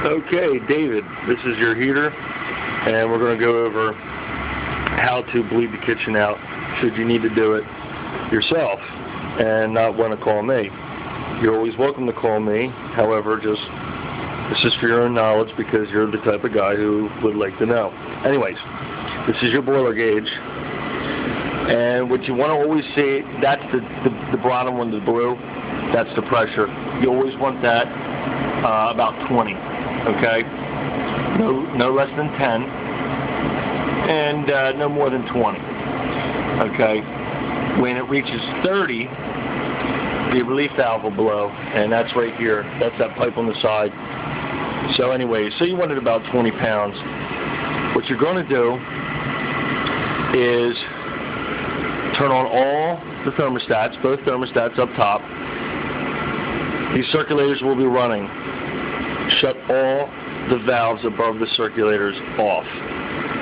Okay, David, this is your heater, and we're going to go over how to bleed the kitchen out should you need to do it yourself and not want to call me. You're always welcome to call me, however, this is for your own knowledge because you're the type of guy who would like to know. Anyways, this is your boiler gauge, and what you want to always see, that's the bottom one, the blue, that's the pressure. You always want that about 20, okay? No less than 10, and no more than 20, okay? When it reaches 30, the relief valve will blow, and that's right here. That's that pipe on the side. So anyway, so you want it about 20 pounds. What you're going to do is turn on all the thermostats, both thermostats up top. These circulators will be running. Shut all the valves above the circulators off.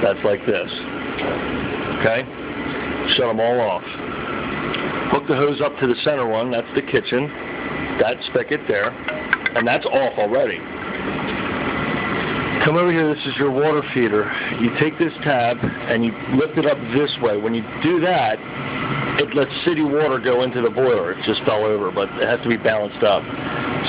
That's like this. Okay? Shut them all off. Hook the hose up to the center one. That's the kitchen. That spigot there. And that's off already. Come over here. This is your water feeder. You take this tab and you lift it up this way. When you do that, it lets city water go into the boiler. It just fell over, but it has to be balanced up.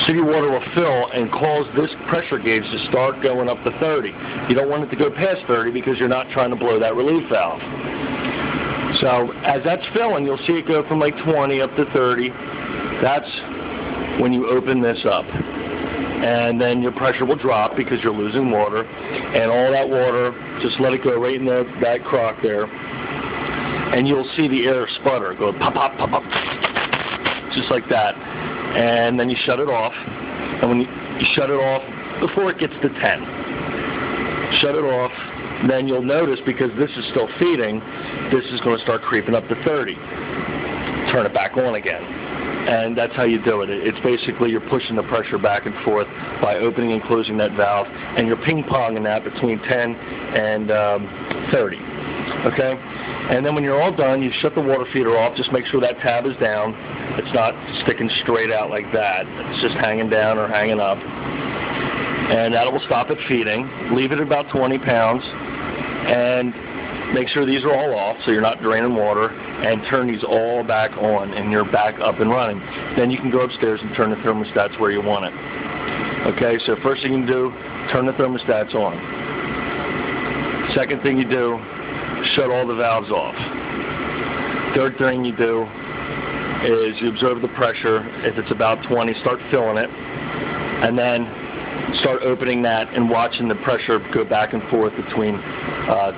City water will fill and cause this pressure gauge to start going up to 30. You don't want it to go past 30 because you're not trying to blow that relief valve. So as that's filling, you'll see it go from like 20 up to 30. That's when you open this up. And then your pressure will drop because you're losing water. And all that water, just let it go right in that crock there. And you'll see the air sputter, go pop, pop, pop, pop, just like that. And then you shut it off. And when you shut it off, before it gets to 10, shut it off. Then you'll notice, because this is still feeding, this is going to start creeping up to 30. Turn it back on again. And that's how you do it. It's basically you're pushing the pressure back and forth by opening and closing that valve, and you're ping-ponging that between 10 and 30. Okay? And then when you're all done, you shut the water feeder off. Just make sure that tab is down. It's not sticking straight out like that. It's just hanging down or hanging up. And that will stop it feeding. Leave it at about 20 pounds. And make sure these are all off so you're not draining water. And turn these all back on, and you're back up and running. Then you can go upstairs and turn the thermostats where you want it. Okay, so first thing you can do, turn the thermostats on. Second thing you do, shut all the valves off. Third thing you do is you observe the pressure. If it's about 20, start filling it. And then start opening that and watching the pressure go back and forth between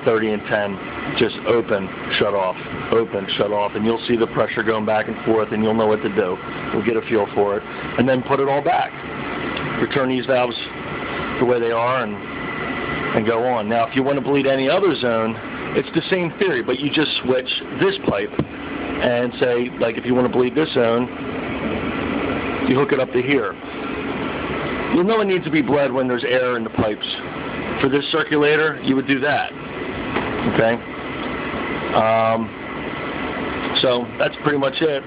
30 and 10. Just open, shut off, and you'll see the pressure going back and forth, and you'll know what to do. You'll get a feel for it. And then put it all back. Return these valves the way they are and go on. Now, if you want to bleed any other zone, it's the same theory, but you just switch this pipe and say, like if you want to bleed this zone, you hook it up to here. You'll know it needs to be bled when there's air in the pipes. For this circulator, you would do that. Okay? So that's pretty much it.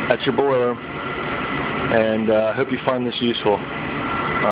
That's your boiler. And I hope you find this useful.